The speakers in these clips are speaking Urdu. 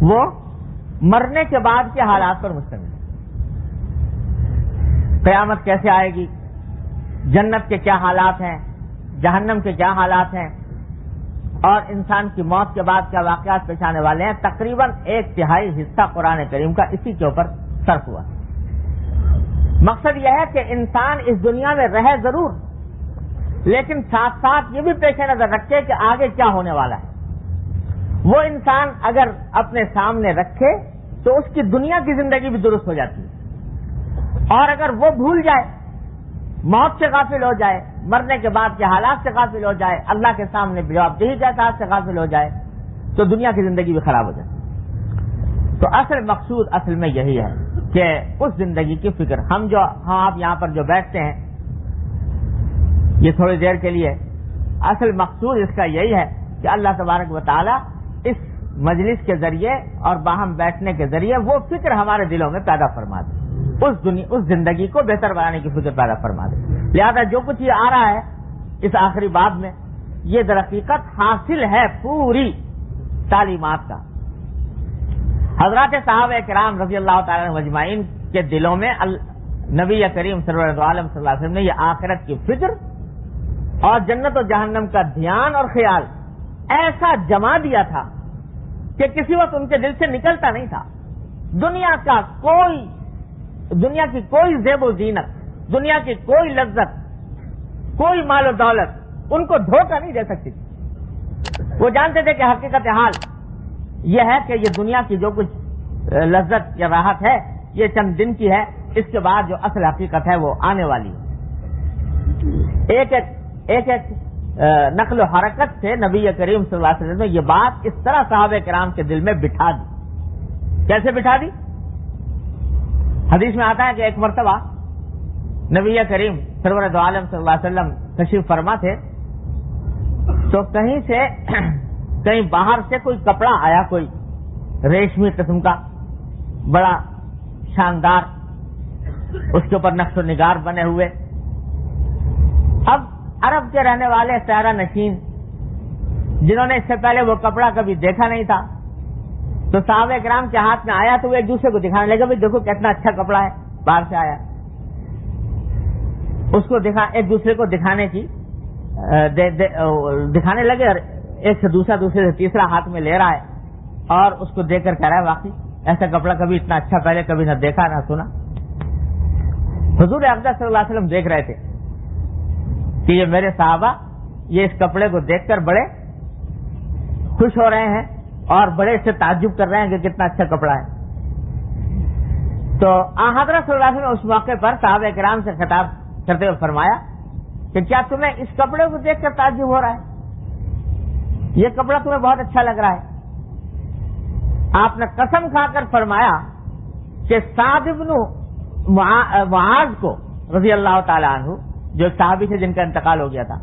وہ مرنے کے بعد کے حالات پر مشتمل ہے۔ قیامت کیسے آئے گی، جنت کے کیا حالات ہیں، جہنم کے کیا حالات ہیں، اور انسان کی موت کے بعد کیا واقعات پیش آنے والے ہیں، تقریباً 1/3 حصہ قرآن کریم کا اسی کے اوپر صرف ہوا۔ مقصد یہ ہے کہ انسان اس دنیا میں رہے ضرور، لیکن ساتھ ساتھ یہ بھی پیش نظر رکھے کہ آگے کیا ہونے والا ہے۔ وہ انسان اگر اپنے سامنے رکھے تو اس کی دنیا کی زندگی بھی درست ہو جاتی ہے، اور اگر وہ بھول جائے، موت سے غافل ہو جائے، مرنے کے بعد کے حالات سے غافل ہو جائے، اللہ کے سامنے جوابدہی کے احساس سے غافل ہو جائے، تو دنیا کی زندگی بھی خراب ہو جاتی ہے۔ تو اصل مقصود اصل میں یہی ہے کہ اس زندگی کی فکر ہم آپ یہاں پر جو بیٹھتے ہیں یہ تھوڑی دیر کے لیے، اصل مقصود اس کا یہی ہے کہ اللہ تبارک و تعالی اس مجلس کے ذریعے اور باہم بیٹھنے کے ذریعے وہ فکر ہمارے دلوں میں پیدا فرما دے، اس زندگی کو بہتر بنانے کی فکر پیدا فرما دے۔ لہذا جو کچھ یہ آ رہا ہے اس آخری باب میں، یہ در حقیقت حاصل ہے پوری تعلیمات کا۔ حضرات صحابہ کرام رضی اللہ تعالی عنہم اجمعین کے دلوں میں نبی کریم سرور عالم صلی اللہ علیہ وسلم نے یہ آخرت کی فکر اور جنت و جہنم کا دھیان اور خیال ایسا جما دیا تھا کہ کسی وقت ان کے دل سے نکلتا نہیں تھا۔ دنیا کی کوئی زیب و زینت، دنیا کی کوئی لذت، کوئی مال و دولت ان کو دھوکہ نہیں دے سکتی تھی۔ وہ جانتے تھے کہ حقیقت حال یہ ہے کہ یہ دنیا کی جو کچھ لذت یا راحت ہے یہ چند دن کی ہے، اس کے بعد جو اصل حقیقت ہے وہ آنے والی ہے۔ ایک نقل و حرکت سے نبی کریم صلی اللہ علیہ وسلم نے یہ بات اس طرح صحابہ کرام کے دل میں بٹھا دی۔ کیسے بٹھا دی؟ حدیث میں آتا ہے کہ ایک مرتبہ نبی کریم سرور عالم صلی اللہ علیہ وسلم تشریف فرما تھے، تو کہیں باہر سے کوئی کپڑا آیا، کوئی ریشمی قسم کا بڑا شاندار، اس کے اوپر نقش و نگار بنے ہوئے۔ اب عرب کے رہنے والے سیارہ نشین جنہوں نے اس سے پہلے وہ کپڑا کبھی دیکھا نہیں تھا، تو صحابہ کرام کے ہاتھ میں آیا تو وہ ایک دوسرے کو دکھانے لگے، بھائی دیکھو کتنا اچھا کپڑا ہے، باہر سے آیا۔ اس کو ایک دوسرے کو دکھانے لگے، اور ایک سے دوسرے سے تیسرا ہاتھ میں لے رہا ہے، اور اس کو دیکھ کر کہہ رہا ہے واقعی ایسا کپڑا کبھی اتنا اچھا پہلے کبھی نہ دیکھا نہ سنا۔ حضور اقدس صلی اللہ علیہ وسلم دیکھ رہے تھے کہ یہ میرے صحابہ یہ اس کپڑے کو دیکھ کر بڑے خوش ہو رہے ہیں اور بڑے اس سے تعجب کر رہے ہیں کہ کتنا اچھا کپڑا ہے۔ تو حضرت صلی اللہ علیہ وسلم اس موقع پر صحابہ کرام سے خطاب کرتے ہوئے فرمایا کہ کیا تمہیں اس کپڑے کو دیکھ کر تعجب ہو رہا ہے؟ یہ کپڑا تمہیں بہت اچھا لگ رہا ہے؟ آپ نے قسم کھا کر فرمایا کہ سعد بن معاذ کو رضی اللہ تعالی عنہ، جو ایک صحابی تھے جن کا انتقال ہو گیا تھا،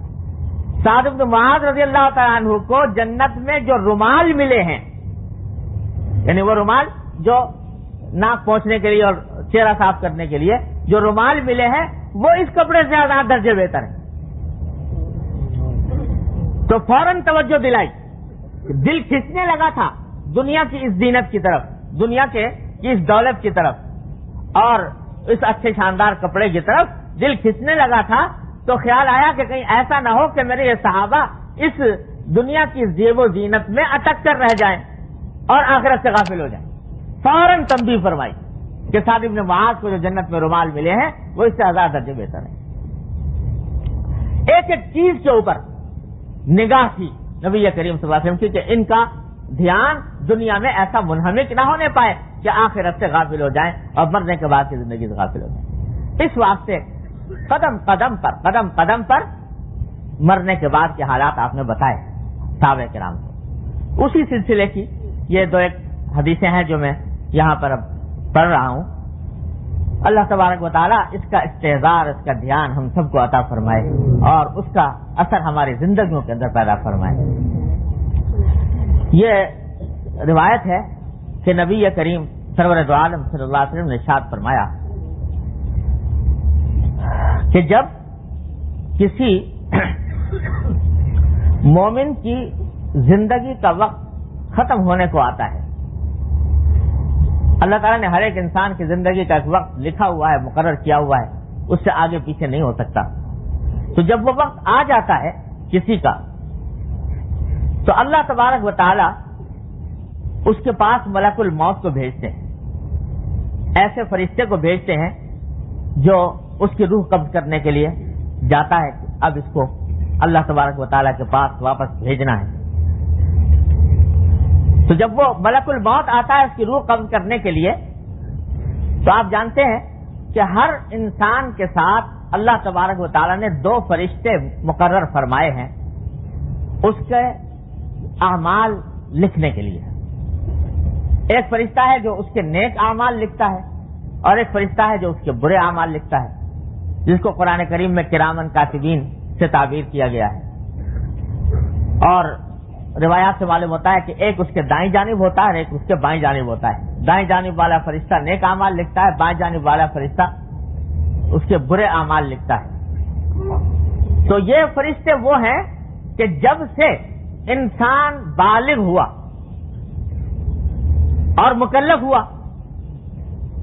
سعد بن معاذ رضی اللہ تعالی عنہ کو جنت میں جو رومال ملے ہیں، یعنی وہ رومال جو ناک پہنچنے کے لیے اور چہرہ صاف کرنے کے لیے جو رومال ملے ہیں، وہ اس کپڑے سے زیادہ درجے بہتر ہیں۔ تو فوراً توجہ دلائی، دل کھنچنے لگا تھا دنیا کی اس زینت کی طرف، دنیا کے اس دولت کی طرف اور اس اچھے شاندار کپڑے کی طرف دل کھنچنے لگا تھا، تو خیال آیا کہ کہیں ایسا نہ ہو کہ میرے یہ صحابہ اس دنیا کی زیب و زینت میں اٹک کر رہ جائیں اور آخرت سے غافل ہو جائیں۔ فوراً تنبیہ فرمائی کہ سعد بن معاذ کو جو جنت میں رومال ملے ہیں وہ اس سے 1000 درجے بہتر ہیں۔ ایک ایک چیز کے اوپر نگاہ تھی نبی کریم صلی اللہ علیہ وسلم کی کہ ان کا دھیان دنیا میں ایسا منہمک نہ ہونے پائے کہ آخرت سے غافل ہو جائیں اور مرنے کے بعد کی زندگی سے غافل ہو جائیں۔ اس واسطے قدم قدم پر مرنے کے بعد کے حالات آپ نے بتائے صحابہ کرام کو۔ اسی سلسلے کی یہ 2 حدیثیں ہیں جو میں یہاں پر اب پڑھ رہا ہوں۔ اللہ تبارک و تعالیٰ اس کا استحضار، اس کا دھیان ہم سب کو عطا فرمائے اور اس کا اثر ہماری زندگیوں کے اندر پیدا فرمائے۔ یہ روایت ہے کہ نبی کریم سرور عالم صلی اللہ علیہ وسلم نے ارشاد فرمایا کہ جب کسی مومن کی زندگی کا وقت ختم ہونے کو آتا ہے اللہ تعالیٰ نے ہر ایک انسان کی زندگی کا ایک وقت لکھا ہوا ہے، مقرر کیا ہوا ہے، اس سے آگے پیچھے نہیں ہو سکتا. تو جب وہ وقت آ جاتا ہے کسی کا تو اللہ تبارک و تعالی اس کے پاس ملک الموت کو بھیجتے ہیں، ایسے فرشتے کو بھیجتے ہیں جو اس کی روح قبض کرنے کے لیے جاتا ہے کہ اب اس کو اللہ تبارک و تعالی کے پاس واپس بھیجنا ہے. تو جب وہ ملک الموت آتا ہے اس کی روح قبض کرنے کے لیے، تو آپ جانتے ہیں کہ ہر انسان کے ساتھ اللہ تبارک و تعالی نے 2 فرشتے مقرر فرمائے ہیں اس کے اعمال لکھنے کے لیے. ایک فرشتہ ہے جو اس کے نیک اعمال لکھتا ہے اور ایک فرشتہ ہے جو اس کے برے اعمال لکھتا ہے، جس کو قرآن کریم میں کرامن کاتبین سے تعبیر کیا گیا ہے. اور روایات سے معلوم ہوتا ہے کہ ایک اس کے دائیں جانب ہوتا ہے اور ایک اس کے بائیں جانب ہوتا ہے. دائیں جانب والا فرشتہ نیک اعمال لکھتا ہے، بائیں جانب والا فرشتہ اس کے برے اعمال لکھتا ہے. تو یہ فرشتے وہ ہیں کہ جب سے انسان بالغ ہوا اور مکلف ہوا،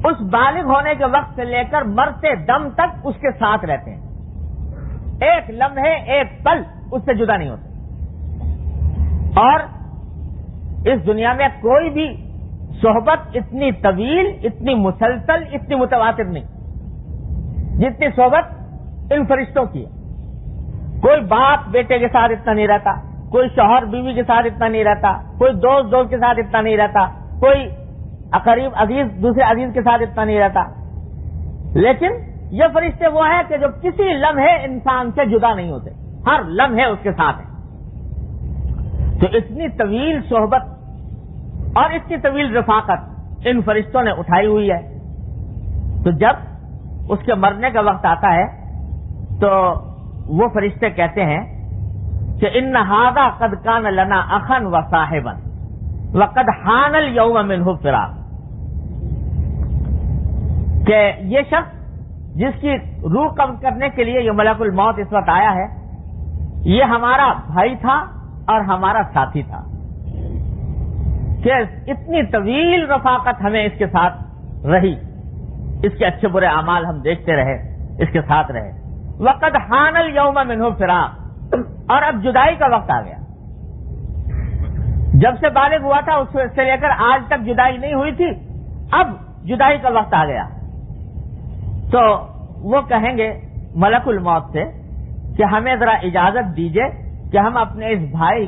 اس بالغ ہونے کے وقت سے لے کر مرتے دم تک اس کے ساتھ رہتے ہیں. ایک لمحے ایک پل اس سے جدا نہیں ہوتے. اور اس دنیا میں کوئی بھی صحبت اتنی طویل، اتنی مسلسل، اتنی متواتر نہیں جتنی صحبت ان فرشتوں کی ہے. کوئی باپ بیٹے کے ساتھ اتنا نہیں رہتا، کوئی شوہر بیوی کے ساتھ اتنا نہیں رہتا، کوئی دوست دوست کے ساتھ اتنا نہیں رہتا، کوئی قریب عزیز دوسرے عزیز کے ساتھ اتنا نہیں رہتا. لیکن یہ فرشتے وہ ہیں کہ جو کسی لمحے انسان سے جدا نہیں ہوتے، ہر لمحے اس کے ساتھ ہیں. تو اتنی طویل صحبت اور اتنی طویل رفاقت ان فرشتوں نے اٹھائی ہوئی ہے. تو جب اس کے مرنے کا وقت آتا ہے تو وہ فرشتے کہتے ہیں کہ ان ھذا قد کان لنا اخا و صاحبا وقد حان اليوم منه فراق، کہ یہ شخص جس کی روح قبض کرنے کے لیے یہ ملک الموت اس وقت آیا ہے، یہ ہمارا بھائی تھا اور ہمارا ساتھی تھا، کہ اتنی طویل رفاقت ہمیں اس کے ساتھ رہی، اس کے اچھے برے اعمال ہم دیکھتے رہے، اس کے ساتھ رہے. وقد حان اليوم منه فراق، اور اب جدائی کا وقت آ گیا. جب سے بالغ ہوا تھا اس سے لے کر آج تک جدائی نہیں ہوئی تھی، اب جدائی کا وقت آ گیا. تو وہ کہیں گے ملک الموت سے کہ ہمیں ذرا اجازت دیجئے کہ ہم اپنے اس بھائی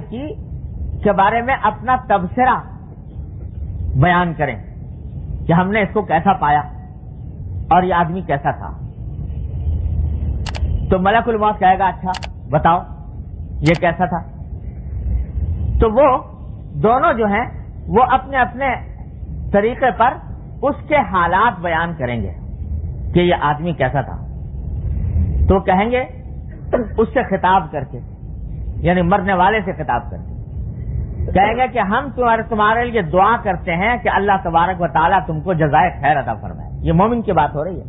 کے بارے میں اپنا تبصرہ بیان کریں کہ ہم نے اس کو کیسا پایا اور یہ آدمی کیسا تھا. تو ملک الموت کہے گا اچھا بتاؤ یہ کیسا تھا. تو وہ دونوں جو ہیں وہ اپنے اپنے طریقے پر اس کے حالات بیان کریں گے کہ یہ آدمی کیسا تھا. تو کہیں گے اس سے خطاب کر کے، یعنی مرنے والے سے خطاب کر کے کہیں گے کہ ہم تمہارے لیے دعا کرتے ہیں کہ اللہ تبارک و تعالیٰ تم کو جزائے خیر عطا فرمائے. یہ مومن کی بات ہو رہی ہے،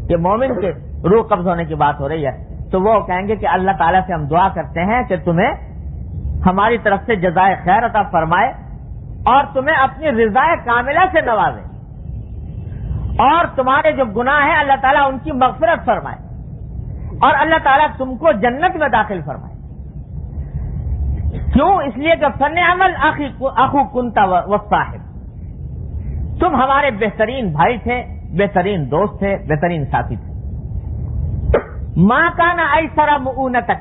یہ مومن کے روح قبض ہونے کی بات ہو رہی ہے. تو وہ کہیں گے کہ اللہ تعالیٰ سے ہم دعا کرتے ہیں کہ تمہیں ہماری طرف سے جزائے خیر عطا فرمائے اور تمہیں اپنی رضائے کاملہ سے نوازے، اور تمہارے جو گناہ ہیں اللہ تعالیٰ ان کی مغفرت فرمائے، اور اللہ تعالیٰ تم کو جنت میں داخل فرمائے. کیوں؟ اس لیے کہ فنعمل اخو کنتا والصاحب، تم ہمارے بہترین بھائی تھے، بہترین دوست تھے، بہترین ساتھی تھے. ما کان ایسر مؤونتک،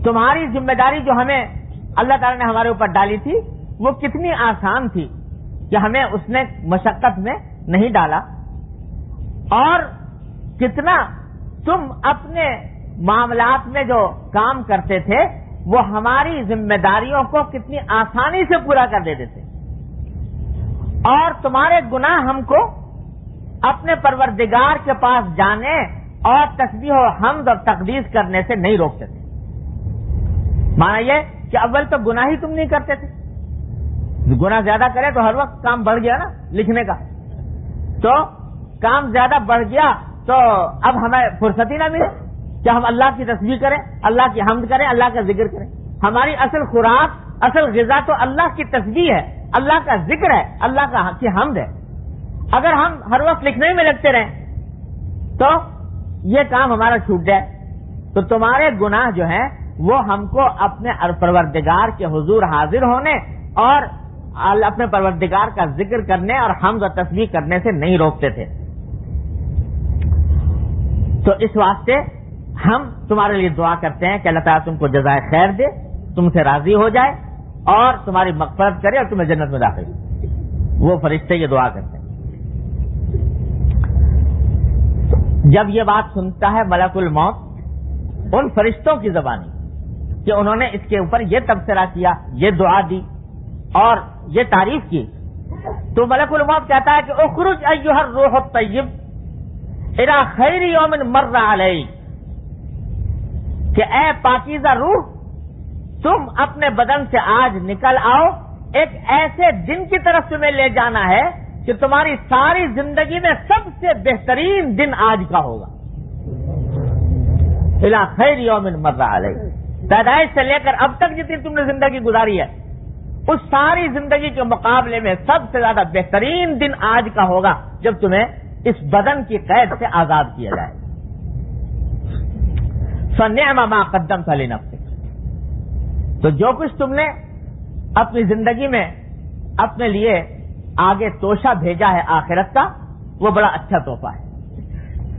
تمہاری ذمہ داری جو ہمیں اللہ تعالیٰ نے ہمارے اوپر ڈالی تھی وہ کتنی آسان تھی کہ ہمیں اس نے مشقت میں نہیں ڈالا، اور کتنا تم اپنے معاملات میں جو کام کرتے تھے وہ ہماری ذمہ داریوں کو کتنی آسانی سے پورا کر دیتے تھے، اور تمہارے گناہ ہم کو اپنے پروردگار کے پاس جانے اور تسبیح و حمد اور تقدیس کرنے سے نہیں روکتے تھے. مانا یہ کہ اول تو گناہ ہی تم نہیں کرتے تھے، گناہ زیادہ کرے تو ہر وقت کام بڑھ گیا نا لکھنے کا، تو کام زیادہ بڑھ گیا تو اب ہمیں فرصت ہی نہ ملے کہ ہم اللہ کی تسبیح کریں، اللہ کی حمد کریں، اللہ کا ذکر کریں. ہماری اصل خوراک، اصل غذا تو اللہ کی تسبیح ہے، اللہ کا ذکر ہے، اللہ کی حمد ہے. اگر ہم ہر وقت لکھنے میں لگتے رہیں تو یہ کام ہمارا چھوٹ جائے، تو تمہارے گناہ جو ہیں وہ ہم کو اپنے پروردگار کے حضور حاضر ہونے اور اپنے پروردگار کا ذکر کرنے اور حمد و تسبیح کرنے سے نہیں روکتے تھے۔ تو اس واسطے ہم تمہارے لیے دعا کرتے ہیں کہ اللہ تعالیٰ تم کو جزائے خیر دے، تم سے راضی ہو جائے اور تمہاری مغفرت کرے اور تمہیں جنت میں داخل کرے۔ وہ فرشتے یہ دعا کرتے ہیں۔ جب یہ بات سنتا ہے ملک الموت ان فرشتوں کی زبانی کہ انہوں نے اس کے اوپر یہ تبصرہ کیا، یہ دعا دی اور یہ تعریف کی، تو ملک الموت کہتا ہے کہ اخرج ایھا الروح الطیب الی خیر یوم مر علیک، کہ اے پاکیزہ روح تم اپنے بدن سے آج نکل آؤ، ایک ایسے دن کی طرف تمہیں لے جانا ہے کہ تمہاری ساری زندگی میں سب سے بہترین دن آج کا ہوگا۔ الی خیر یوم مر علیک، پیدائش سے لے کر اب تک جتنی تم نے زندگی گزاری ہے اس ساری زندگی کے مقابلے میں سب سے زیادہ بہترین دن آج کا ہوگا جب تمہیں اس بدن کی قید سے آزاد کیا جائے۔ فَنِعْمَ مَا قَدَّمْتَ لِنَفْسِكَ، تو جو کچھ تم نے اپنی زندگی میں اپنے لیے آگے توشہ بھیجا ہے آخرت کا، وہ بڑا اچھا تحفہ ہے،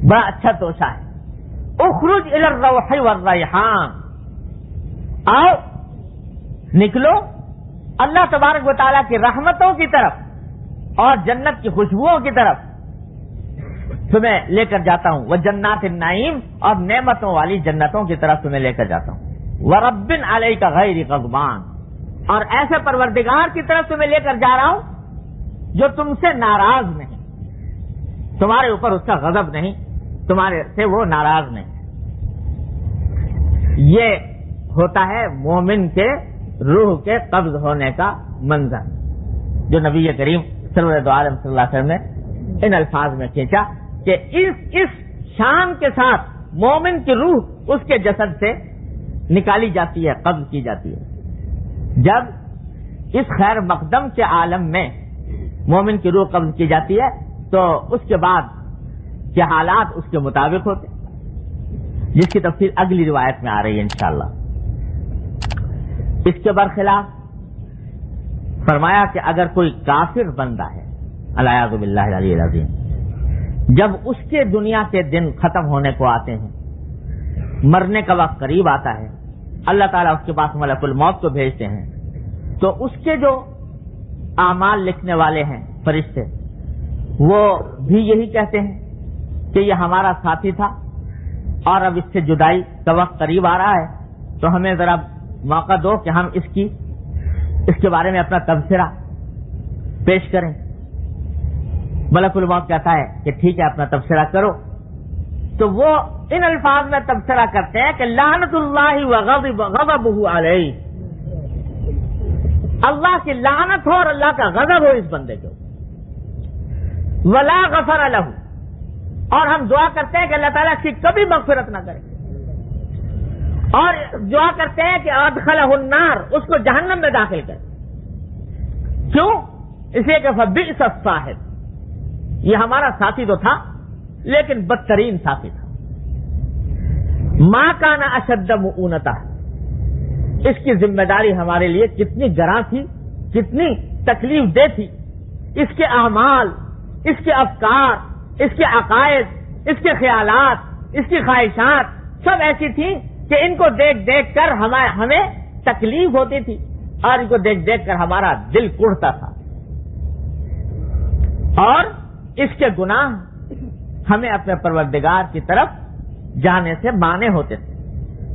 بڑا اچھا توشہ ہے۔ اخرج الی الروح والریحان، آؤ نکلو اللہ تبارک و تعالیٰ کی رحمتوں کی طرف اور جنت کی خوشبوؤں کی طرف تمہیں لے کر جاتا ہوں، وجنات النعیم، اور نعمتوں والی جنتوں کی طرف تمہیں لے کر جاتا ہوں، ورب علیک غیر غضبان، اور ایسے پروردگار کی طرف تمہیں لے کر جا رہا ہوں جو تم سے ناراض نہیں، تمہارے اوپر اس کا غضب نہیں، تمہارے سے وہ ناراض نہیں۔ یہ ہوتا ہے مومن کے روح کے قبض ہونے کا منظر جو نبی کریم صلی اللہ علیہ وسلم نے ان الفاظ میں کھینچا کہ اس شان کے ساتھ مومن کی روح اس کے جسد سے نکالی جاتی ہے، قبض کی جاتی ہے۔ جب اس خیر مقدم کے عالم میں مومن کی روح قبض کی جاتی ہے تو اس کے بعد کے حالات اس کے مطابق ہوتے ہیں، جس کی تفصیل اگلی روایت میں آ رہی ہے انشاءاللہ۔ اس کے برخلاف فرمایا کہ اگر کوئی کافر بندہ ہے الیاذ باللہ العلی العظیم، جب اس کے دنیا کے دن ختم ہونے کو آتے ہیں، مرنے کا وقت قریب آتا ہے، اللہ تعالیٰ اس کے پاس ملک الموت کو بھیجتے ہیں، تو اس کے جو اعمال لکھنے والے ہیں فرشتے، وہ بھی یہی کہتے ہیں کہ یہ ہمارا ساتھی تھا اور اب اس سے جدائی کا وقت قریب آ رہا ہے، تو ہمیں ذرا موقع دو کہ ہم اس کے بارے میں اپنا تبصرہ پیش کریں۔ ملک الموت کہتا ہے کہ ٹھیک ہے اپنا تبصرہ کرو، تو وہ ان الفاظ میں تبصرہ کرتے ہیں کہ لعنت اللہ وغضبہ علیہ، اللہ کی لعنت ہو اور اللہ کا غضب ہو اس بندے کو، ولا غفر لہ، اور ہم دعا کرتے ہیں کہ اللہ تعالیٰ اس کی کبھی مغفرت نہ کرے، اور دعا کرتے ہیں کہ ادخلہ النار، اس کو جہنم میں داخل کرے۔ کیوں؟ اس لیے کہ فبئس الصاحب، یہ ہمارا ساتھی تو تھا لیکن بدترین ساتھی تھا۔ ما کان اشد مؤونتہ، اس کی ذمہ داری ہمارے لیے کتنی گراں تھی، کتنی تکلیف دہ تھی۔ اس کے اعمال، اس کے افکار، اس کے عقائد، اس کے خیالات، اس کی خواہشات سب ایسی تھیں کہ ان کو دیکھ دیکھ کر ہمیں تکلیف ہوتی تھی اور ان کو دیکھ دیکھ کر ہمارا دل کڑتا تھا، اور اس کے گناہ ہمیں اپنے پروردگار کی طرف جانے سے مانے ہوتے تھے،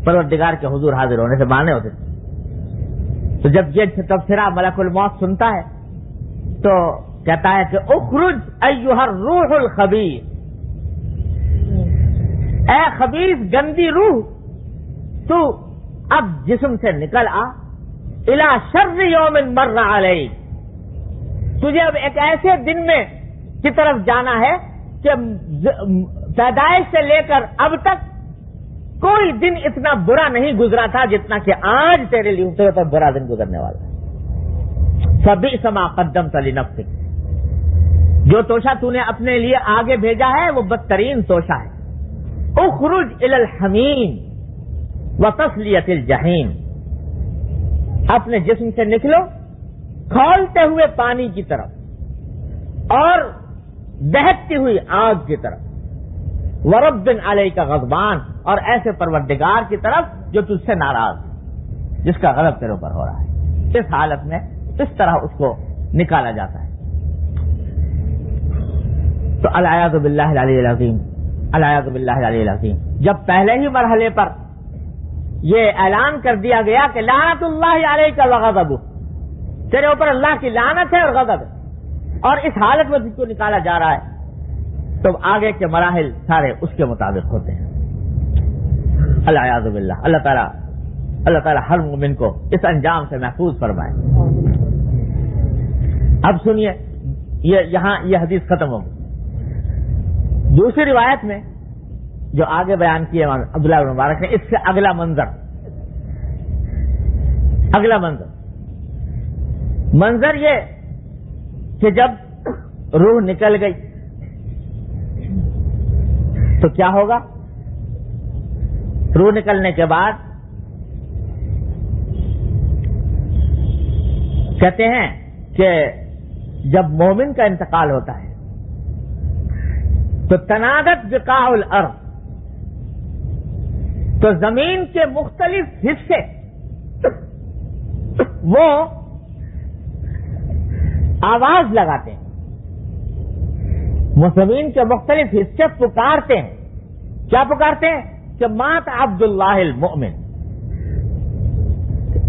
پروردگار کے حضور حاضر ہونے سے مانے ہوتے تھے۔ تو جب یہ تبصرہ ملک الموت سنتا ہے تو کہتا ہے کہ اخرج ایھا الروح الخبیث، اے خبیث گندی روح، تو اب جسم سے نکل آ، الی شر یوم مر علیک، تجھے اب ایک ایسے دن میں کی طرف جانا ہے کہ پیدائش سے لے کر اب تک کوئی دن اتنا برا نہیں گزرا تھا جتنا کہ آج تیرے لیے تیرے پر برا دن گزرنے والا ہے۔ فبئس ما قدمت لنفسک، جو توشہ تو نے اپنے لیے آگے بھیجا ہے وہ بدترین توشہ ہے. اخرج الی الحمیم وتصلیۃ الجحیم، اپنے جسم سے نکلو کھولتے ہوئے پانی کی طرف اور دہکتی ہوئی آگ کی طرف، ورب علیک غضبان، اور ایسے پروردگار کی طرف جو تجھ سے ناراض ہے، جس کا غضب تیرے اوپر ہو رہا ہے. اس حالت میں اس طرح اس کو نکالا جاتا ہے. تو العیاذ باللہ العلی العظیم، العیاذ باللہ العلی العظیم، جب پہلے ہی مرحلے پر یہ اعلان کر دیا گیا کہ لعنت اللہ علیک وغضبہ، تیرے اوپر اللہ کی لعنت ہے اور غضب ہے، اور اس حالت میں تجھ کو نکالا جا رہا ہے، تو آگے کے مراحل سارے اس کے مطابق ہوتے ہیں. العیاذ باللہ، اللہ تعالیٰ ہر مومن کو اس انجام سے محفوظ فرمائے. اب سنیے، یہاں یہ حدیث ختم ہوگی. دوسری روایت میں جو آگے بیان کی ہے عبداللہ بن مبارک نے، اس سے اگلا منظر یہ کہ جب روح نکل گئی تو کیا ہوگا؟ روح نکلنے کے بعد کہتے ہیں کہ جب مومن کا انتقال ہوتا ہے تو تنادت بقاع الارض، تو زمین کے مختلف حصے وہ آواز لگاتے ہیں، وہ زمین کے مختلف حصے پکارتے ہیں. کیا پکارتے ہیں؟ کہ مات عبد اللہ المؤمن،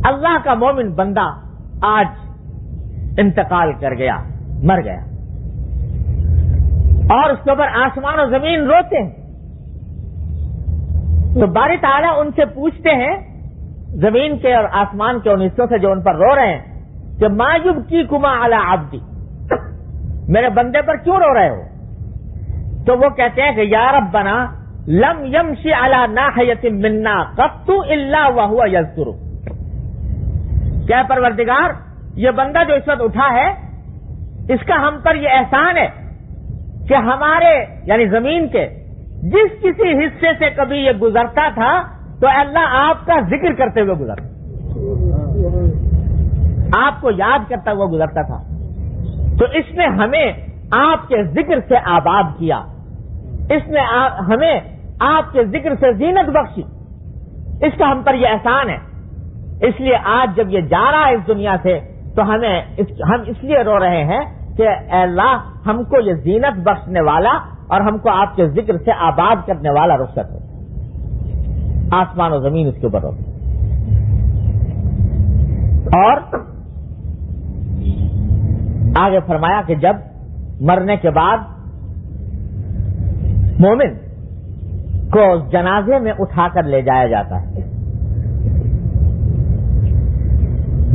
اللہ کا مومن بندہ آج انتقال کر گیا، مر گیا. اور اس کے اوپر آسمان و زمین روتے ہیں. تو باری تعالیٰ ان سے پوچھتے ہیں، زمین کے اور آسمان کے ان حصوں سے جو ان پر رو رہے ہیں، کہ ما یبکیکما علی عبدی، میرے بندے پر کیوں رو رہے ہو؟ تو وہ کہتے ہیں کہ یا ربنا لم یمشی علی ناحیۃ منا قط الا وہو یذکر، کیا پروردگار یہ بندہ جو اس وقت اٹھا ہے اس کا ہم پر یہ احسان ہے کہ ہمارے یعنی زمین کے جس کسی حصے سے کبھی یہ گزرتا تھا تو اللہ آپ کا ذکر کرتے ہوئے گزرتا، آپ کو یاد کرتا ہوا گزرتا تھا. تو اس نے ہمیں آپ کے ذکر سے آباد کیا، اس نے ہمیں آپ کے ذکر سے زینت بخشی، اس کا ہم پر یہ احسان ہے. اس لیے آج جب یہ جا رہا ہے اس دنیا سے تو ہم اس لیے رو رہے ہیں کہ اے اللہ ہم کو یہ زینت بخشنے والا اور ہم کو آپ کے ذکر سے آباد کرنے والا رخصت ہو. آسمان و زمین اس کے اوپر ہوتی. اور آگے فرمایا کہ جب مرنے کے بعد مومن کو جنازے میں اٹھا کر لے جایا جاتا ہے،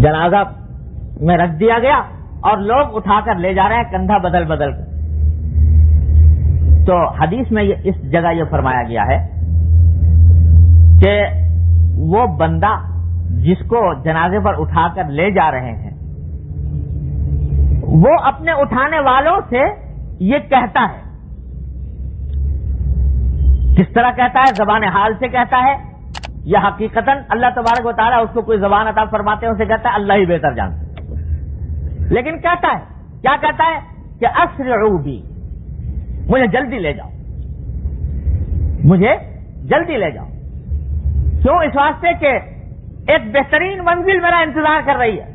جنازہ میں رکھ دیا گیا اور لوگ اٹھا کر لے جا رہے ہیں کندھا بدل بدل کر. تو حدیث میں اس جگہ یہ فرمایا گیا ہے کہ وہ بندہ جس کو جنازے پر اٹھا کر لے جا رہے ہیں وہ اپنے اٹھانے والوں سے یہ کہتا ہے. کس طرح کہتا ہے؟ زبان حال سے کہتا ہے یا حقیقتاً اللہ تبارک و تعالیٰ اس کو کوئی زبان عطا فرماتے ہیں، اسے کہتا ہے اللہ ہی بہتر جانتا ہے. لیکن کہتا ہے، کیا کہتا ہے؟ کہ اسرعوا بی، مجھے جلدی لے جاؤ، مجھے جلدی لے جاؤ. کیوں؟ اس واسطے کہ ایک بہترین منزل میرا انتظار کر رہی ہے،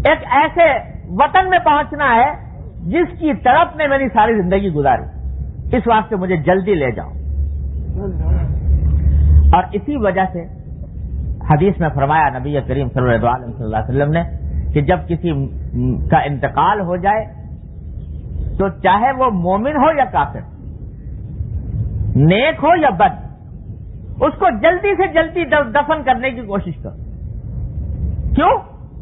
ایک ایسے وطن میں پہنچنا ہے جس کی طرف میں میری ساری زندگی گزاری، اس واسطے مجھے جلدی لے جاؤ. اور اسی وجہ سے حدیث میں فرمایا نبی کریم صلی اللہ علیہ وسلم نے کہ جب کسی کا انتقال ہو جائے تو چاہے وہ مومن ہو یا کافر، نیک ہو یا بد، اس کو جلدی سے جلدی دفن کرنے کی کوشش کرو. کیوں؟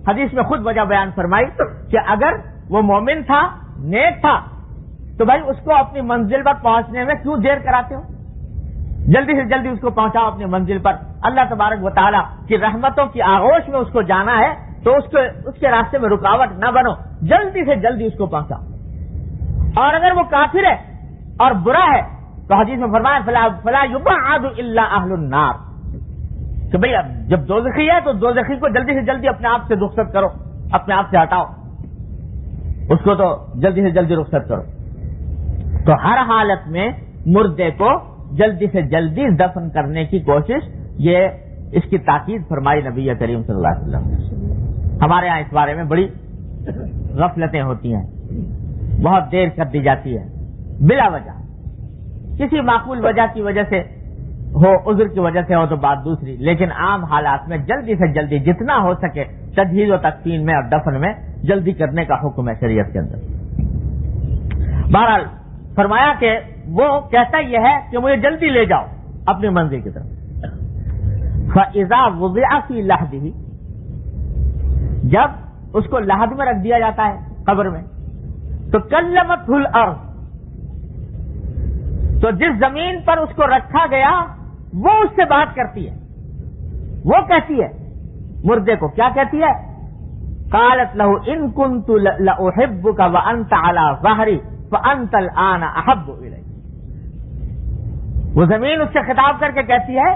حدیث میں خود وجہ بیان فرمائی کہ اگر وہ مومن تھا، نیک تھا، تو بھائی اس کو اپنی منزل پر پہنچنے میں کیوں دیر کراتے ہو؟ جلدی سے جلدی اس کو پہنچاؤ اپنی منزل پر. اللہ تبارک و تعالیٰ کی رحمتوں کی آغوش میں اس کو جانا ہے تو اس کے راستے میں رکاوٹ نہ بنو، جلدی سے جلدی اس کو پہنچاؤ. اور اگر وہ کافر ہے اور برا ہے تو حدیث میں فرمایا فلا یبعد الا اہل النار، کہ بھئی اب جب دوزخی ہے تو دوزخی کو جلدی سے جلدی اپنے آپ سے رخصت کرو، اپنے آپ سے ہٹاؤ، اس کو تو جلدی سے جلدی رخصت کرو۔ تو ہر حالت میں مردے کو جلدی سے جلدی دفن کرنے کی کوشش، یہ اس کی تاکید فرمائی نبی کریم صلی اللہ علیہ وسلم نے۔ ہمارے ہاں اس بارے میں بڑی غفلتیں ہوتی ہیں، بہت دیر کر دی جاتی ہے بلا وجہ، کسی معقول وجہ کی وجہ سے ہو، عذر کی وجہ سے ہو تو بات دوسری، لیکن عام حالات میں جلدی سے جلدی جتنا ہو سکے تجہیز و تکفین میں اور دفن میں جلدی کرنے کا حکم ہے شریعت کے اندر۔ بہرحال فرمایا کہ وہ کہتا یہ ہے کہ مجھے جلدی لے جاؤ اپنی منزل کی طرف۔ فَإِذَا وُضِعَ فِي لَحْدِهِ، جب اس کو لحد میں رکھ دیا جاتا ہے قبر میں، تو کلمتہ الارض، تو جس زمین پر اس کو رکھا گیا وہ اس سے بات کرتی ہے، وہ کہتی ہے مردے کو، کیا کہتی ہے؟ قالت له ان كنت لاحبك وانت على ظهري فانت الان احب الي، وہ زمین اس سے خطاب کر کے کہتی ہے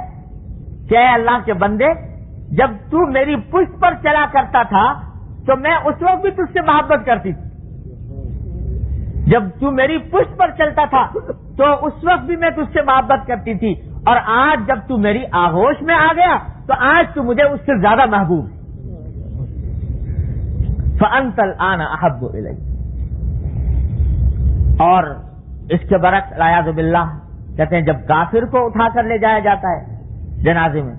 کہ اے اللہ کے بندے، جب تو میری پشت پر چلا کرتا تھا تو میں اس وقت بھی تجھ سے محبت کرتی تھی، جب تو میری پشت پر چلتا تھا تو اس وقت بھی میں تجھ سے محبت کرتی تھی، اور آج جب تو میری آغوش میں آ گیا تو آج تو مجھے اس سے زیادہ محبوب ہے۔ فأنت الآن أحب إلي۔ اور اس کے برعکس والعیاذ باللہ کہتے ہیں جب کافر کو اٹھا کر لے جایا جاتا ہے جنازے میں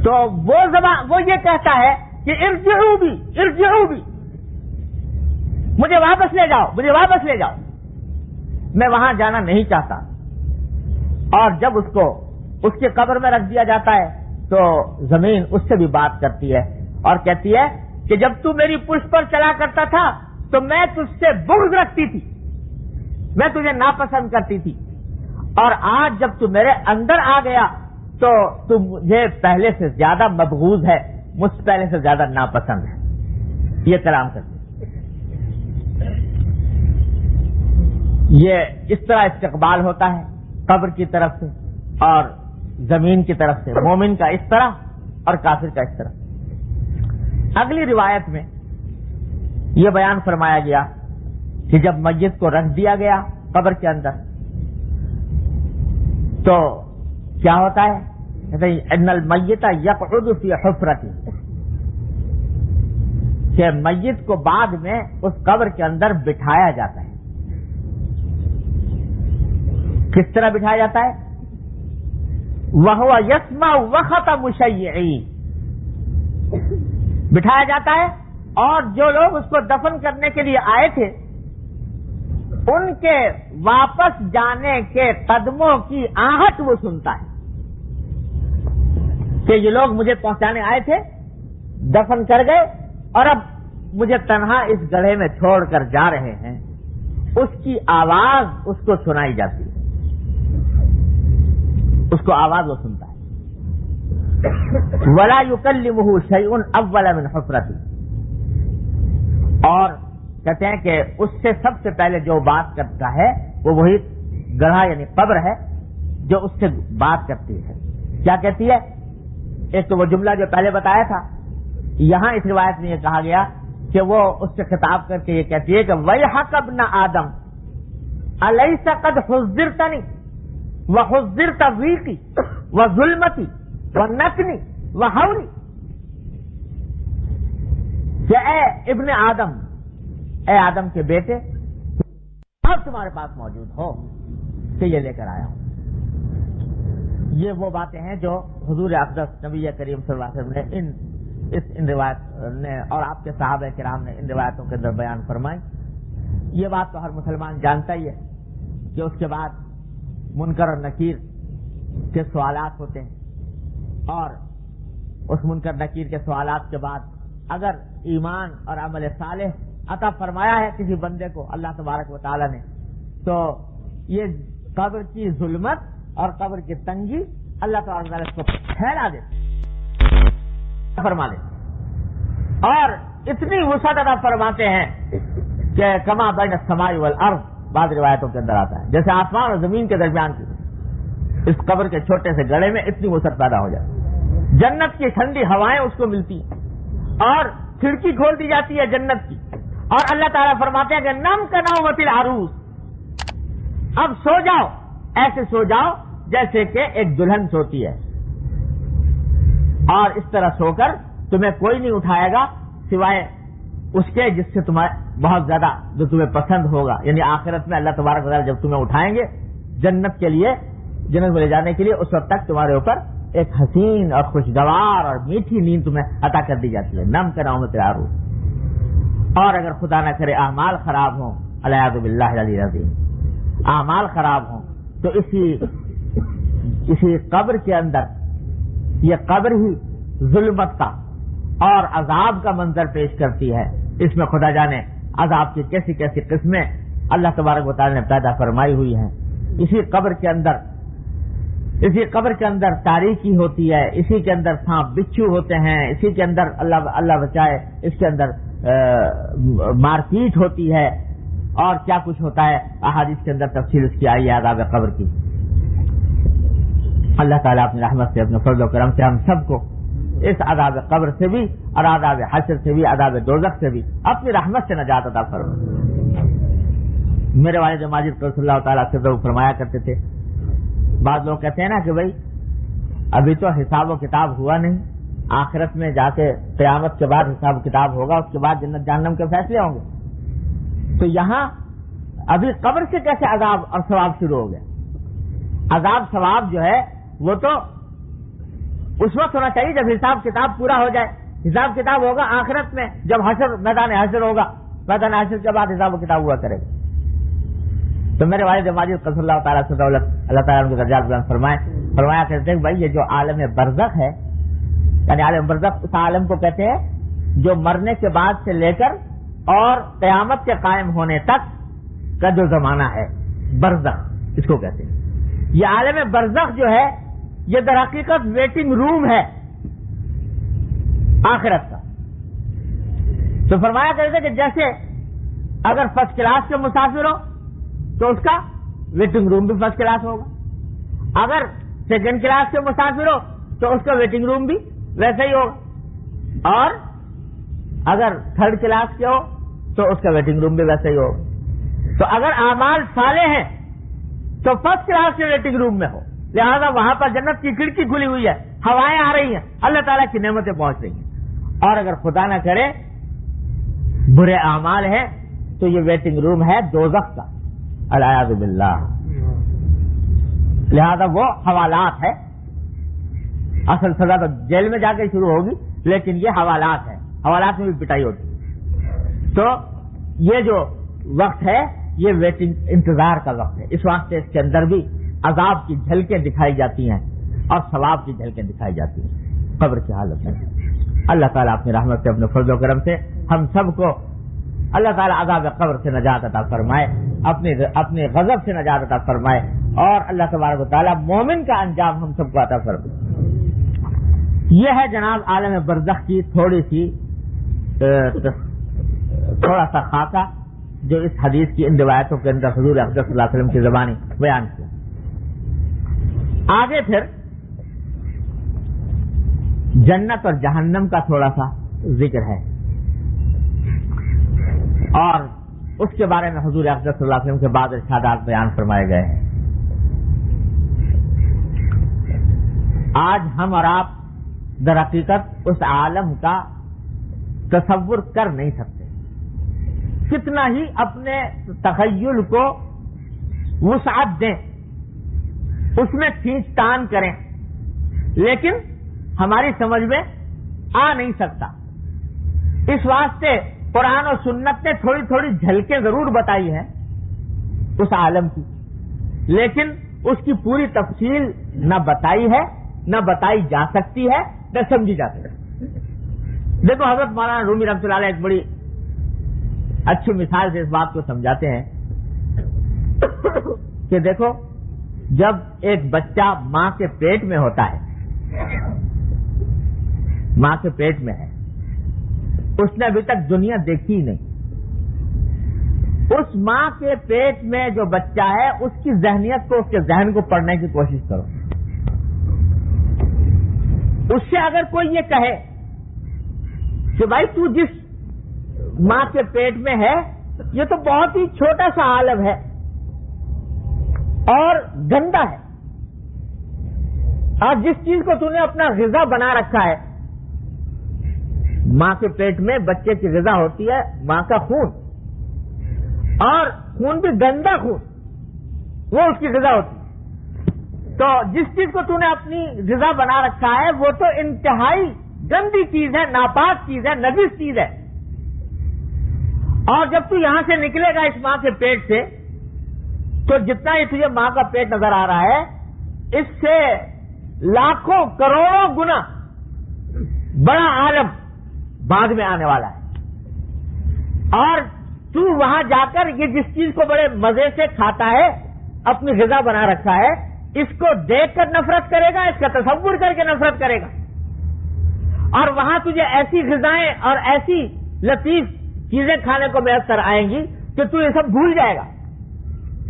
تو وہ یہ کہتا ہے کہ ارجعوا بی ارجعوا بی، مجھے واپس لے جاؤ، مجھے واپس لے جاؤ، میں وہاں جانا نہیں چاہتا۔ اور جب اس کو اس کے قبر میں رکھ دیا جاتا ہے تو زمین اس سے بھی بات کرتی ہے اور کہتی ہے کہ جب تو میری پشت پر چلا کرتا تھا تو میں تجھ سے بغض رکھتی تھی، میں تجھے ناپسند کرتی تھی، اور آج جب تو میرے اندر آ گیا تو تو مجھے پہلے سے زیادہ مبغوض ہے، مجھ سے پہلے سے زیادہ ناپسند ہے۔ یہ کلام کرتی، یہ اس طرح استقبال ہوتا ہے قبر کی طرف سے اور زمین کی طرف سے، مومن کا اس طرح اور کافر کا اس طرح۔ اگلی روایت میں یہ بیان فرمایا گیا کہ جب میت کو رکھ دیا گیا قبر کے اندر تو کیا ہوتا ہے؟ کہتے ہیں ان المیت یقعد فی حفرتی، کہ میت کو بعد میں اس قبر کے اندر بٹھایا جاتا ہے۔ کس طرح بٹھایا جاتا ہے؟ وَهُوَ يَسْمَعُ وَخَطَ مُشَيِّعِي، بٹھایا جاتا ہے اور جو لوگ اس کو دفن کرنے کے لیے آئے تھے ان کے واپس جانے کے قدموں کی آہٹ وہ سنتا ہے کہ یہ لوگ مجھے پہنچانے آئے تھے، دفن کر گئے اور اب مجھے تنہا اس گڑھے میں چھوڑ کر جا رہے ہیں، اس کی آواز اس کو سنائی جاتی ہے، اس کو آواز وہ سنتا ہے۔ وَلَا يُكَلِّمُهُ شَيْءٌ أَوَّلَ مِنْ حُفْرَتِهِ، اور کہتے ہیں کہ اس سے سب سے پہلے جو بات کرتا ہے وہ وہی گڑھا یعنی قبر ہے جو اس سے بات کرتی ہے۔ کیا کہتی ہے؟ ایک تو وہ جملہ جو پہلے بتایا تھا، یہاں اس روایت میں یہ کہا گیا کہ وہ اس سے خطاب کر کے یہ کہتی ہے کہ وَيْحَكَ ابْنَ آدم أَلَيْسَ قَدْ حُذِّرْتَنِي وَحُذِّرْتَ ضِيقِي وَظُلْمَتِي وَنَتْنِي وَحَوْلِي، کہ اے ابن آدم، اے آدم کے بیٹے، اب تمہارے پاس موجود ہو کہ یہ لے کر آیا ہوں۔ یہ وہ باتیں ہیں جو حضور اقدس نبی کریم صلی اللہ علیہ وسلم نے ان روایت نے اور آپ کے صحابہ کرام نے ان روایتوں کے اندر بیان فرمائی۔ یہ بات تو ہر مسلمان جانتا ہی ہے کہ اس کے بعد منکر اور نکیر کے سوالات ہوتے ہیں، اور اس منکر نکیر کے سوالات کے بعد اگر ایمان اور عمل صالح عطا فرمایا ہے کسی بندے کو اللہ تبارک و تعالی نے، تو یہ قبر کی ظلمت اور قبر کی تنگی اللہ تبارک و تعالی اس کو پھیلا دیتے، فرما دیتے، اور اتنی وسعت عطا فرماتے ہیں کہ کما بین السماء والارض، بعض روایتوں کے اندر آتا ہے جیسے آسمان اور زمین کے درمیان کی اس قبر کے چھوٹے سے گڑھے میں اتنی وسعت پیدا ہو جاتی. جنت کی ٹھنڈی ہوائیں اس کو ملتی ہیں اور کھڑکی کھول دی جاتی ہے جنت کی، اور اللہ تعالیٰ فرماتے ہیں کہ نم کنومۃ العروس، اب سو جاؤ، ایسے سو جاؤ جیسے کہ ایک دلہن سوتی ہے، اور اس طرح سو کر تمہیں کوئی نہیں اٹھائے گا سوائے اس کے جس سے تمہیں بہت زیادہ جو تمہیں پسند ہوگا. یعنی آخرت میں اللہ تبارک و تعالیٰ جب تمہیں اٹھائیں گے جنت کے لیے، جنت میں لے جانے کے لیے، اس وقت تک تمہارے اوپر ایک حسین اور خوشگوار اور میٹھی نیند تمہیں عطا کر دی جاتی ہے. نم کنومۃ العروس. اور اگر خدا نہ کرے اعمال خراب ہوں، الیاذ باللہ العلی العظیم، اعمال خراب ہوں، تو اسی قبر کے اندر یہ قبر ہی ظلمت کا اور عذاب کا منظر پیش کرتی ہے. اس میں خدا جانے عذاب کی کیسی کیسی قسمیں اللہ تبارک و تعالی نے پیدا فرمائی ہوئی ہیں. اسی قبر کے اندر تاریکی ہوتی ہے، اسی کے اندر سانپ بچھو ہوتے ہیں، اسی کے اندر اللہ بچائے اس کے اندر مار پیٹ ہوتی ہے، اور کیا کچھ ہوتا ہے احادیث کے اندر تفصیل اس کی آئی ہے عذاب قبر کی. اللہ تعالیٰ اپنی رحمت سے، اپنے فضل و کرم سے ہم سب کو اس عذاب قبر سے بھی اور عذاب حشر سے بھی، عذاب دوزخ سے بھی اپنی رحمت سے نجات عطا فرمائے. میرے والد ماجد رسول اللہ تعالیٰ سے فرمایا کرتے تھے، بعض لوگ کہتے ہیں نا کہ بھائی ابھی تو حساب و کتاب ہوا نہیں، آخرت میں جا کے قیامت کے بعد حساب و کتاب ہوگا، اس کے بعد جنت جہنم کے فیصلے ہوں گے، تو یہاں ابھی قبر سے کیسے عذاب اور ثواب شروع ہو گیا؟ عذاب ثواب جو ہے وہ تو اس وقت ہونا چاہیے جب حساب کتاب پورا ہو جائے. حساب کتاب ہوگا آخرت میں جب حشر، میدان حشر ہوگا، میدان حشر کے بعد حساب و کتاب ہوا کرے گا. تو میرے والد ماجد قصر اللہ تعالیٰ سے دولت، اللہ تعالیٰ ان کے درجات بیان فرمایا کرتے ہیں بھائی یہ جو عالم برزخ ہے، یعنی عالم برزخ اس عالم کو کہتے ہیں جو مرنے کے بعد سے لے کر اور قیامت کے قائم ہونے تک کا جو زمانہ ہے، برزخ اس کو کہتے ہیں. یہ عالم برزخ جو ہے یہ در حقیقت ویٹنگ روم ہے آخرت کا. تو فرمایا کرتے کہ جیسے اگر فرسٹ کلاس کے مسافر ہو تو اس کا ویٹنگ روم بھی فرسٹ کلاس ہوگا، اگر سیکنڈ کلاس کے مسافر ہو تو اس کا ویٹنگ روم بھی ویسا ہی ہوگا، اور اگر تھرڈ کلاس کے ہو تو اس کا ویٹنگ روم بھی ویسا ہی ہوگا. تو اگر اعمال صالح ہیں تو فرسٹ کلاس کے ویٹنگ روم میں ہو، لہذا وہاں پر جنت کی کھڑکی کھلی ہوئی ہے، ہوائیں آ رہی ہیں، اللہ تعالیٰ کی نعمتیں پہنچ رہی ہیں. اور اگر خدا نہ کرے برے اعمال ہیں تو یہ ویٹنگ روم ہے دوزخ کا، العیاذ باللہ. لہذا وہ حوالات ہے، اصل سزا تو جیل میں جا کے شروع ہوگی، لیکن یہ حوالات ہے، حوالات میں بھی پٹائی ہوتی. تو یہ جو وقت ہے یہ ویٹنگ، انتظار کا وقت ہے. اس واسطے اس کے اندر بھی عذاب کی جھلکیں دکھائی جاتی ہیں اور ثواب کی جھلکیں دکھائی جاتی ہیں قبر کی حالت میں. اللہ تعالیٰ اپنی رحمت سے، اپنے فضل و کرم سے ہم سب کو اللہ تعالیٰ عذاب قبر سے نجات عطا فرمائے، اپنے غضب سے نجات عطا فرمائے، اور اللہ تبارک و تعالیٰ مومن کا انجام ہم سب کو عطا فرمائے. یہ ہے جناب عالم برزخ کی تھوڑا سا خاکہ جو اس حدیث کی ان روایتوں کے اندر حضور اقدس صلی اللہ علیہ وسلم کی زبانی بیان کیا. آگے پھر جنت اور جہنم کا تھوڑا سا ذکر ہے، اور اس کے بارے میں حضور اقدس صلی اللہ علیہ وسلم کے بعد ارشادات بیان فرمائے گئے ہیں. آج ہم اور آپ در حقیقت اس عالم کا تصور کر نہیں سکتے، کتنا ہی اپنے تخیل کو وسعت دیں، اس میں کھینچ تان کریں، لیکن ہماری سمجھ میں آ نہیں سکتا. اس واسطے قرآن و سنت نے تھوڑی تھوڑی جھلکیں ضرور بتائی ہیں اس عالم کی، لیکن اس کی پوری تفصیل نہ بتائی ہے، نہ بتائی جا سکتی ہے، نہ سمجھی جا سکتی. دیکھو حضرت مولانا رومی رحمۃ اللہ علیہ ایک بڑی اچھی مثال سے اس بات کو سمجھاتے ہیں کہ دیکھو جب ایک بچہ ماں کے پیٹ میں ہوتا ہے، ماں کے پیٹ میں ہے، اس نے ابھی تک دنیا دیکھی ہی نہیں، اس ماں کے پیٹ میں جو بچہ ہے اس کی ذہنیت کو، اس کے ذہن کو پڑھنے کی کوشش کرو. اس سے اگر کوئی یہ کہے کہ بھائی تو جس ماں کے پیٹ میں ہے یہ تو بہت ہی چھوٹا سا عالم ہے اور گندا ہے، اور جس چیز کو تو نے اپنا غذا بنا رکھا ہے، ماں کے پیٹ میں بچے کی غذا ہوتی ہے ماں کا خون، اور خون بھی گندا خون، وہ اس کی غذا ہوتی ہے. تو جس چیز کو تو نے اپنی غذا بنا رکھا ہے وہ تو انتہائی گندی چیز ہے، ناپاک چیز ہے، نجس چیز ہے. اور جب تو یہاں سے نکلے گا اس ماں کے پیٹ سے تو جتنا ہی تجھے ماں کا پیٹ نظر آ رہا ہے اس سے لاکھوں کروڑوں گنا بڑا عالم بعد میں آنے والا ہے. اور تو وہاں جا کر یہ جس چیز کو بڑے مزے سے کھاتا ہے، اپنی غذا بنا رکھا ہے، اس کو دیکھ کر نفرت کرے گا، اس کا تصور کر کے نفرت کرے گا، اور وہاں تجھے ایسی غذائیں اور ایسی لطیف چیزیں کھانے کو میسر آئیں گی کہ تو یہ سب بھول جائے گا،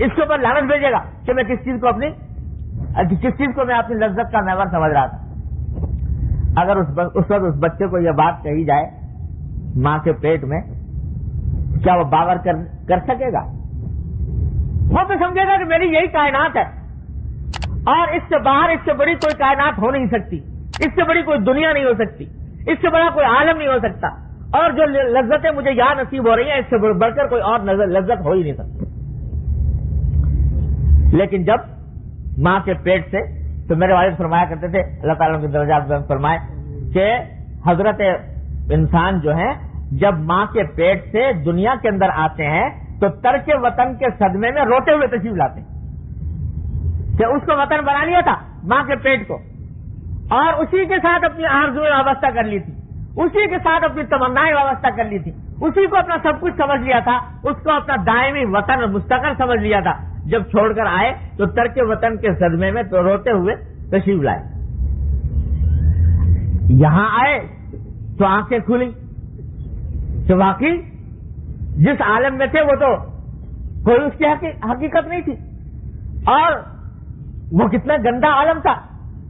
اس کے اوپر لعنت بھیجے گا کہ میں کس چیز کو میں اپنی لذت کا محور سمجھ رہا تھا. اگر اس وقت اس بچے کو یہ بات کہی جائے ماں کے پیٹ میں، کیا وہ باور کر سکے گا؟ وہ تو سمجھے گا کہ میری یہی کائنات ہے اور اس سے باہر اس سے بڑی کوئی کائنات ہو نہیں سکتی، اس سے بڑی کوئی دنیا نہیں ہو سکتی، اس سے بڑا کوئی عالم نہیں ہو سکتا، اور جو لذتیں مجھے یہاں نصیب ہو رہی ہیں اس سے بڑھ کر کوئی اور لذت ہو ہی نہیں سکتی. لیکن جب ماں کے پیٹ سے، تو میرے والد فرمایا کرتے تھے اللہ تعالیٰ کے درجات بلند فرمائے کہ حضرت انسان جو ہے جب ماں کے پیٹ سے دنیا کے اندر آتے ہیں تو ترک وطن کے صدمے میں روتے ہوئے تشریف لاتے ہیں کہ اس کو وطن بنا لیا تھا ماں کے پیٹ کو، اور اسی کے ساتھ اپنی آرزویں وابستہ کر لی تھی، اسی کے ساتھ اپنی تمنائیں وابستہ کر لی تھی، اسی کو اپنا سب کچھ سمجھ لیا تھا، اس کو اپنا دائمی وطن مستقر سمجھ لیا تھا. جب چھوڑ کر آئے تو ترک وطن کے صدمے میں تو روتے ہوئے تشریف لائے. یہاں آئے تو آنکھیں کھلی کہ واقعی جس عالم میں تھے وہ تو کوئی اس کی حقیقت نہیں تھی، اور وہ کتنا گندا عالم تھا،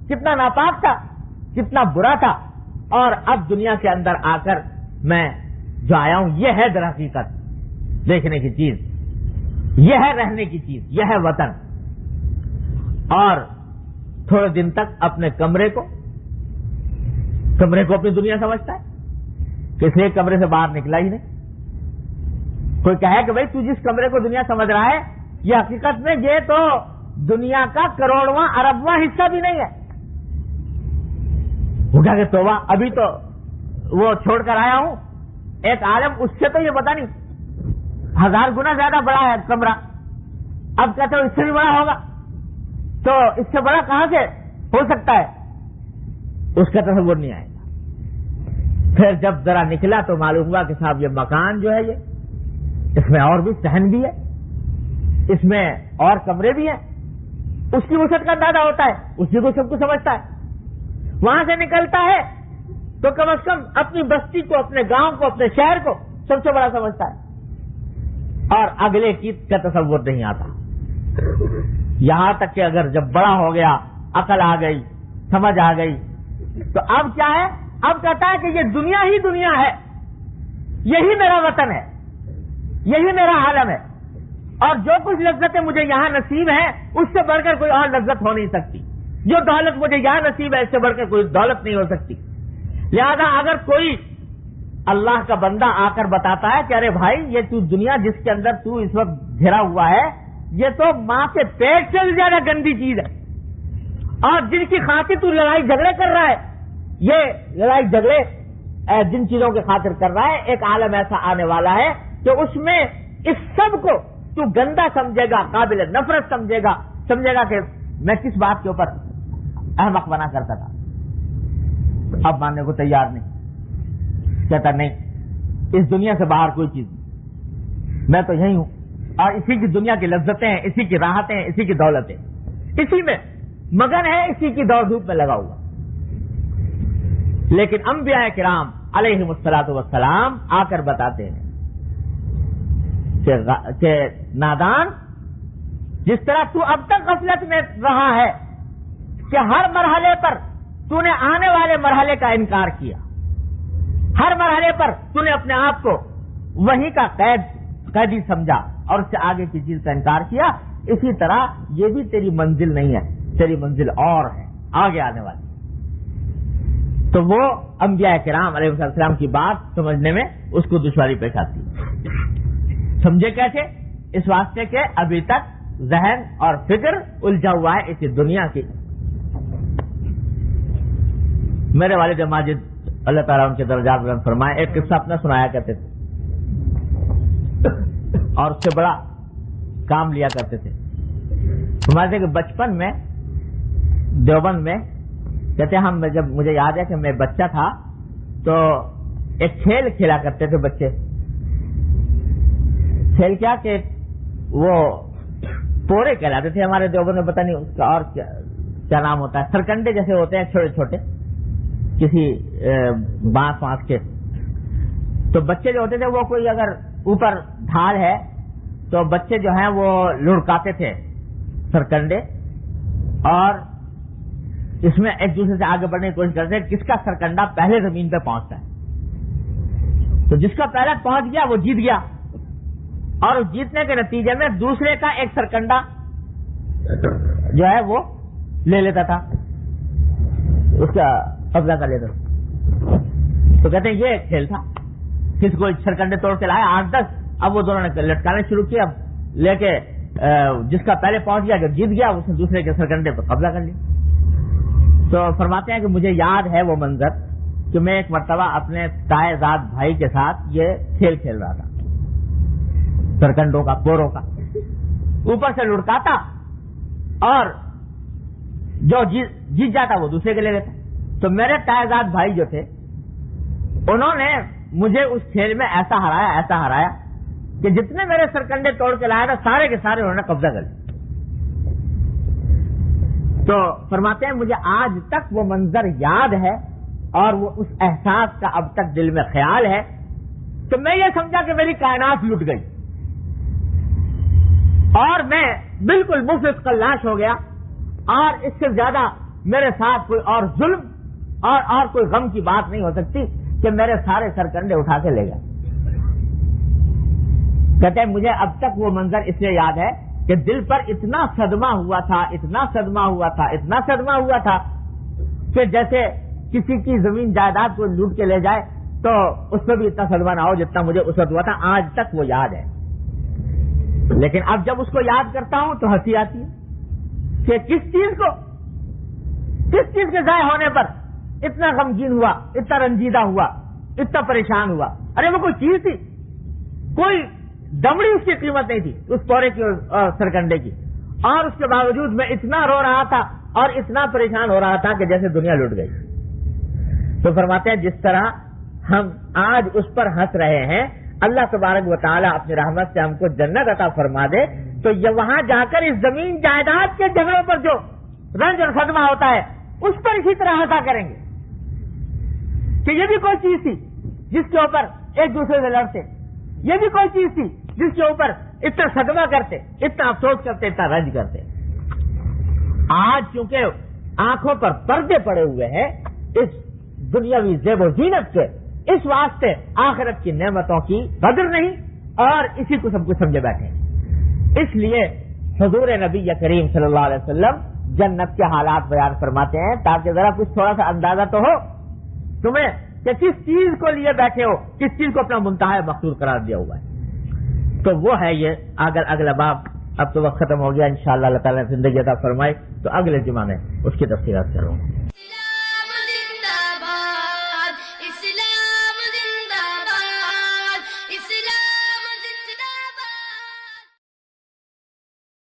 کتنا ناپاک تھا، کتنا برا تھا. اور اب دنیا کے اندر آ کر میں جو آیا ہوں یہ ہے در حقیقت دیکھنے کی چیز، یہ ہے رہنے کی چیز، یہ ہے وطن. اور تھوڑے دن تک اپنے کمرے کو اپنی دنیا سمجھتا ہے، کسی کمرے سے باہر نکلا ہی نہیں. کوئی کہے کہ بھائی تو جس کمرے کو دنیا سمجھ رہا ہے یہ حقیقت میں یہ تو دنیا کا کروڑواں اربواں حصہ بھی نہیں ہے. وہ کہا کہ توبہ، ابھی تو وہ چھوڑ کر آیا ہوں ایک عالم، اس سے تو یہ پتا نہیں 1000 گنا زیادہ بڑا ہے کمرہ، اب کہتے ہو اس سے بھی بڑا ہوگا، تو اس سے بڑا کہاں سے ہو سکتا ہے؟ اس کا تصور نہیں آئے گا. پھر جب ذرا نکلا تو معلوم ہوا کہ صاحب یہ مکان جو ہے یہ اس میں اور بھی صحن بھی ہے، اس میں اور کمرے بھی ہیں. اس کی وسعت کا اندازہ ہوتا ہے، اسی کو سب کو سمجھتا ہے. وہاں سے نکلتا ہے تو کم از کم اپنی بستی کو، اپنے گاؤں کو، اپنے شہر کو سب سے بڑا سمجھتا ہے، اور اگلے کی کا تصور نہیں آتا. یہاں تک کہ اگر جب بڑا ہو گیا، عقل آ گئی، سمجھ آ گئی، تو اب کیا ہے؟ اب کہتا ہے کہ یہ دنیا ہی دنیا ہے، یہی میرا وطن ہے، یہی میرا عالم ہے، اور جو کچھ لذتیں مجھے یہاں نصیب ہیں اس سے بڑھ کر کوئی اور لذت ہو نہیں سکتی، جو دولت مجھے یہاں نصیب ہے اس سے بڑھ کر کوئی دولت نہیں ہو سکتی. لہذا اگر کوئی اللہ کا بندہ آ کر بتاتا ہے کہ ارے بھائی یہ تو دنیا جس کے اندر تو اس وقت گھرا ہوا ہے یہ تو ماں کے پیٹ سے بھی زیادہ گندی چیز ہے، اور جن کی خاطر تو لڑائی جھگڑے کر رہا ہے، یہ لڑائی جھگڑے جن چیزوں کی خاطر کر رہا ہے، ایک عالم ایسا آنے والا ہے کہ اس میں اس سب کو تو گندا سمجھے گا، قابل نفرت سمجھے گا کہ میں کس بات کے اوپر احمق بنا کرتا تھا. اب ماننے کو تیار نہیں، کہتا نہیں اس دنیا سے باہر کوئی چیز نہیں، میں تو یہی ہوں، اور اسی کی دنیا کی لذتیں ہیں، اسی کی راحتیں ہیں، اسی کی دولتیں، اسی میں مگن ہے، اسی کی دوڑ دھوپ میں لگا ہوا. لیکن انبیاء کرام علیہم الصلوۃ والسلام آ کر بتاتے ہیں کہ نادان، جس طرح تو اب تک غفلت میں رہا ہے کہ ہر مرحلے پر تو نے آنے والے مرحلے کا انکار کیا، ہر مرحلے پر تو نے اپنے آپ کو وہی کا قیدی سمجھا اور اس سے آگے کی چیز کا انکار کیا، اسی طرح یہ بھی تیری منزل نہیں ہے، تیری منزل اور ہے آگے آنے والی۔ تو وہ انبیاء کرام علیہ السلام کی بات سمجھنے میں اس کو دشواری پیش آتی ہے۔ سمجھے کیسے؟ اس واسطے کہ ابھی تک ذہن اور فکر الجھا ہوا ہے اسی دنیا کی۔ میرے والد ماجد اللہ تعالیٰ ان کے درجات بلند فرمائے ایک قصہ اپنا سنایا کرتے تھے اور اس سے بڑا کام لیا کرتے تھے۔ ہمارے کہ بچپن میں دیوبند میں کہتے ہیں ہم جب مجھے یاد ہے کہ میں بچہ تھا تو ایک کھیل کھیلا کرتے تھے بچے۔ کھیل کیا کہ وہ پورے کہلاتے تھے ہمارے دیوبند میں، پتہ نہیں اس کا اور کیا نام ہوتا ہے، سرکنڈے جیسے ہوتے ہیں چھوٹے چھوٹے کسی بانس وانس کے۔ تو بچے جو ہوتے تھے وہ کوئی اگر اوپر ڈھال ہے تو بچے جو ہیں وہ لڑکاتے تھے سرکنڈے اور اس میں ایک دوسرے سے آگے بڑھنے کی کوشش کرتے تھے کس کا سرکنڈا پہلے زمین پہ پہنچتا ہے۔ تو جس کا پہلے پہنچ گیا وہ جیت گیا، اور اس جیتنے کے نتیجے میں دوسرے کا ایک سرکنڈا جو ہے وہ لے لیتا تھا، اس کا قبضہ کر لیتا تھا۔ تو کہتے ہیں یہ ایک کھیل تھا، کسی کو سرکنڈے توڑ کے لائے 8-10، اب وہ دونوں نے لٹکانے شروع کیا، اب لے کے جس کا پہلے پہنچ گیا جب جیت گیا اس نے دوسرے کے سرکنڈے پر قبضہ کر لیا۔ تو فرماتے ہیں کہ مجھے یاد ہے وہ منظر کہ میں ایک مرتبہ اپنے تائے زاد بھائی کے ساتھ یہ کھیل کھیل رہا تھا، سرکنڈوں کا، پوروں کا، اوپر سے لڑکاتا اور جو جیت جاتا وہ دوسرے کے لے لیتا۔ تو میرے تائے زاد بھائی جو تھے انہوں نے مجھے اس کھیل میں ایسا ہرایا کہ جتنے میرے سرکنڈے توڑ کے لایا تھا سارے کے سارے انہوں نے قبضہ کر لیا۔ تو فرماتے ہیں مجھے آج تک وہ منظر یاد ہے اور وہ اس احساس کا اب تک دل میں خیال ہے کہ میں یہ سمجھا کہ میری کائنات لٹ گئی اور میں بالکل مفلس قلاش ہو گیا، اور اس سے زیادہ میرے ساتھ کوئی اور ظلم اور کوئی غم کی بات نہیں ہو سکتی کہ میرے سارے سرکنڈے اٹھا کے لے گئے۔ کہتے ہیں مجھے اب تک وہ منظر اس لیے یاد ہے کہ دل پر اتنا صدمہ ہوا تھا کہ جیسے کسی کی زمین جائیداد کو لوٹ کے لے جائے تو اس میں بھی اتنا صدمہ نہ ہو جتنا مجھے اس وقت ہوا تھا، آج تک وہ یاد ہے۔ لیکن اب جب اس کو یاد کرتا ہوں تو ہنسی آتی ہے کہ کس چیز کے ضائع ہونے پر اتنا غمگین ہوا، اتنا رنجیدہ ہوا، اتنا پریشان ہوا۔ ارے وہ کوئی چیز تھی، کوئی دمڑی اس کی قیمت نہیں تھی اس پورے کی اور سرکنڈے کی، اور اس کے باوجود میں اتنا رو رہا تھا اور اتنا پریشان ہو رہا تھا کہ جیسے دنیا لٹ گئی۔ تو فرماتے ہیں جس طرح ہم آج اس پر ہنس رہے ہیں، اللہ تبارک و تعالیٰ اپنی رحمت سے ہم کو جنت عطا فرما دے تو یہ وہاں جا کر اس زمین جائیداد کے جھگڑوں پر جو رنج اور صدمہ ہوتا ہے اس پر اسی طرح ہنسا کریں گے کہ یہ بھی کوئی چیز تھی جس کے اوپر ایک دوسرے سے لڑتے، یہ بھی کوئی چیز تھی جس کے اوپر اتنا صدمہ کرتے، اتنا افسوس کرتے، اتنا رنج کرتے۔ آج چونکہ آنکھوں پر پردے پڑے ہوئے ہیں اس دنیاوی زیب و زینت سے، اس واسطے آخرت کی نعمتوں کی قدر نہیں اور اسی کو سب کچھ سمجھے بیٹھے ہیں۔ اس لیے حضور نبی کریم صلی اللہ علیہ وسلم جنت کے حالات بیان فرماتے ہیں تاکہ ذرا کچھ تھوڑا سا اندازہ تو ہو تمہیں کہ کس چیز کو لیے بیٹھے ہو، کس چیز کو اپنا منتہا مقصود قرار دیا ہوا ہے۔ تو وہ ہے یہ اگلا باب۔ اب تو وقت ختم ہو گیا، انشاءاللہ اللہ تعالیٰ نے زندگی عطا فرمائی تو اگلے جمعہ میں اس کی تفصیلات کروں گا۔